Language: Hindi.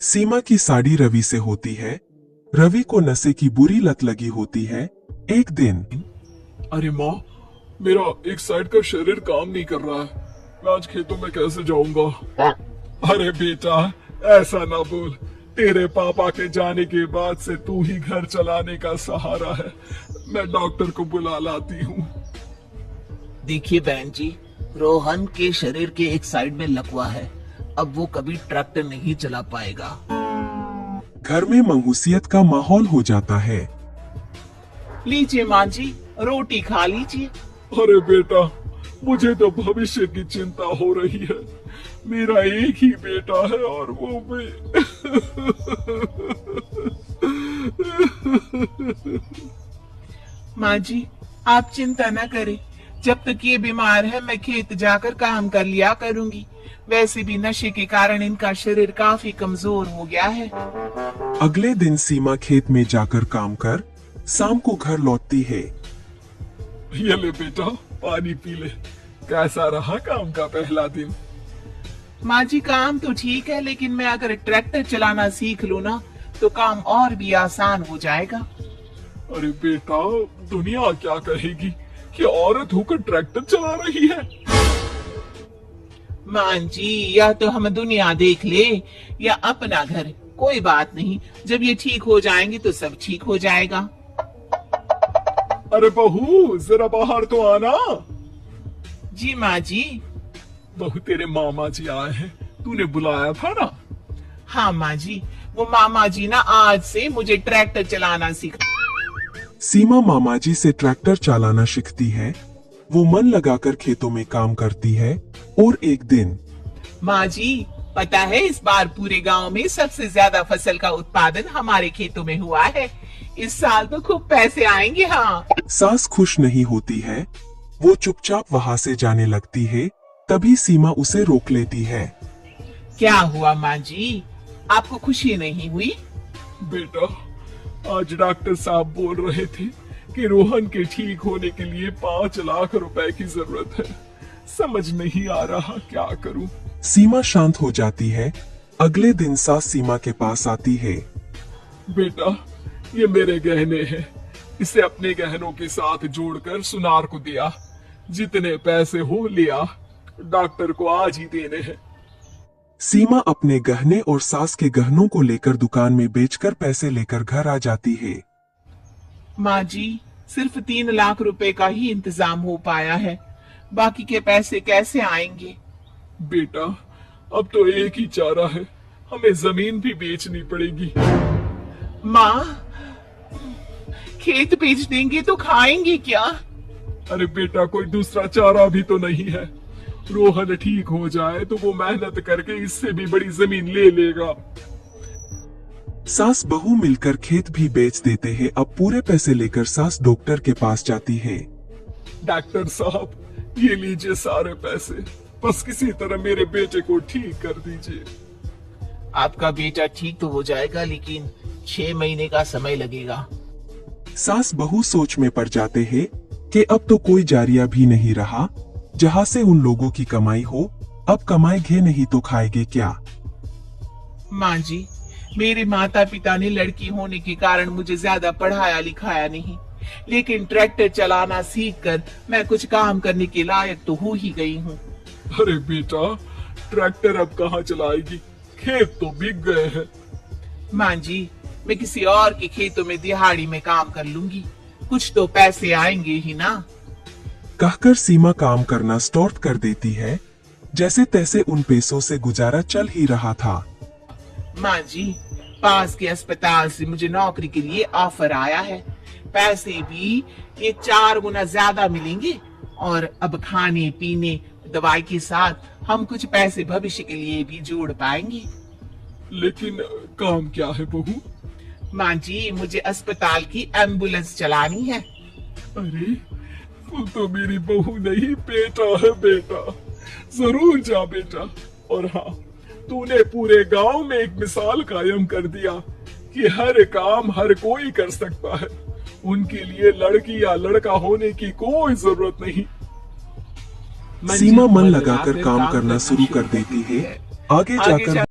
सीमा की साड़ी रवि से होती है। रवि को नशे की बुरी लत लगी होती है। एक दिन अरे माँ, मेरा एक साइड का शरीर काम नहीं कर रहा है। मैं आज खेतों में कैसे जाऊंगा? अरे बेटा, ऐसा ना बोल। तेरे पापा के जाने के बाद से तू ही घर चलाने का सहारा है। मैं डॉक्टर को बुला लाती हूँ। देखिए बहन जी, रोहन के शरीर के एक साइड में लकवा है। अब वो कभी ट्रैक्टर नहीं चला पाएगा। घर में मंहूसियत का माहौल हो जाता है। लीजिए माँ जी, रोटी खा लीजिए। अरे बेटा, मुझे तो भविष्य की चिंता हो रही है। मेरा एक ही बेटा है और वो भी माँ जी, आप चिंता न करें। जब तक ये बीमार है मैं खेत जाकर काम कर लिया करूंगी। वैसे भी नशे के कारण इनका शरीर काफी कमजोर हो गया है। अगले दिन सीमा खेत में जाकर काम कर शाम को घर लौटती है। ये ले बेटा, पानी पी ले। कैसा रहा काम का पहला दिन? माँ जी, काम तो ठीक है, लेकिन मैं अगर ट्रैक्टर चलाना सीख लूँ ना तो काम और भी आसान हो जाएगा। अरे बेटा, दुनिया क्या कहेगी कि औरत होकर ट्रैक्टर चला रही है? माँ जी, या तो हम दुनिया देख ले या अपना घर, कोई बात नहीं। जब ये ठीक हो जाएंगे तो सब ठीक हो जाएगा। अरे बहू, जरा बाहर तो आना। जी माँ जी। बहू, तेरे मामा जी आए हैं, तूने बुलाया था ना? हाँ माँ जी, वो मामा जी ना आज से मुझे ट्रैक्टर चलाना सिखा। सीमा मामाजी से ट्रैक्टर चलाना सीखती है। वो मन लगाकर खेतों में काम करती है। और एक दिन माँ जी, पता है इस बार पूरे गांव में सबसे ज्यादा फसल का उत्पादन हमारे खेतों में हुआ है। इस साल तो खूब पैसे आएंगे। हाँ। सास खुश नहीं होती है। वो चुपचाप वहाँ से जाने लगती है। तभी सीमा उसे रोक लेती है। क्या हुआ माँ जी, आपको खुशी नहीं हुई? बेटा, आज डॉक्टर साहब बोल रहे थे कि रोहन के ठीक होने के लिए 5 लाख रुपए की जरूरत है। समझ नहीं आ रहा क्या करूं। सीमा शांत हो जाती है। अगले दिन सास सीमा के पास आती है। बेटा, ये मेरे गहने हैं। इसे अपने गहनों के साथ जोड़कर सुनार को दिया। जितने पैसे हो लिया, डॉक्टर को आज ही देने हैं। सीमा अपने गहने और सास के गहनों को लेकर दुकान में बेचकर पैसे लेकर घर आ जाती है। माँ जी, सिर्फ 3 लाख रुपए का ही इंतजाम हो पाया है। बाकी के पैसे कैसे आएंगे? बेटा, अब तो एक ही चारा है, हमें जमीन भी बेचनी पड़ेगी। माँ, खेत बेच देंगे तो खाएंगे क्या? अरे बेटा, कोई दूसरा चारा भी तो नहीं है। रोहन ठीक हो जाए तो वो मेहनत करके इससे भी बड़ी जमीन ले लेगा। सास बहू मिलकर खेत भी बेच देते हैं। अब पूरे पैसे लेकर सास डॉक्टर के पास जाती है। डॉक्टर साहब, ये लीजिए सारे पैसे। बस किसी तरह मेरे बेटे को ठीक कर दीजिए। आपका बेटा ठीक तो हो जाएगा, लेकिन 6 महीने का समय लगेगा। सास बहू सोच में पड़ जाते हैं कि अब तो कोई जारिया भी नहीं रहा जहाँ से उन लोगों की कमाई हो। अब कमाएंगे नहीं तो खाएंगे क्या? माँ जी, मेरे माता पिता ने लड़की होने के कारण मुझे ज्यादा पढ़ाया लिखाया नहीं, लेकिन ट्रैक्टर चलाना सीखकर मैं कुछ काम करने के लायक तो हो ही गई हूँ। अरे बेटा, ट्रैक्टर अब कहाँ चलाएगी? खेत तो बिक गए हैं। माँ जी, मैं किसी और के खेतों में दिहाड़ी में काम कर लूंगी, कुछ तो पैसे आएंगे ही ना। कहकर सीमा काम करना स्टार्ट कर देती है। जैसे तैसे उन पैसों से गुजारा चल ही रहा था। माँ जी, पास के अस्पताल से मुझे नौकरी के लिए ऑफर आया है। पैसे भी ये 4 गुना ज्यादा मिलेंगे और अब खाने पीने दवाई के साथ हम कुछ पैसे भविष्य के लिए भी जोड़ पाएंगे। लेकिन काम क्या है बहू? माँ जी, मुझे अस्पताल की एम्बुलेंस चलानी है। अरे, तू तो मेरी बहू नहीं, बेटा है बेटा। जरूर जा बेटा। और हाँ, तूने पूरे गांव में एक मिसाल कायम कर दिया कि हर काम हर कोई कर सकता है। उनके लिए लड़की या लड़का होने की कोई जरूरत नहीं। सीमा मन लगाकर काम करना शुरू कर देती है। आगे जाकर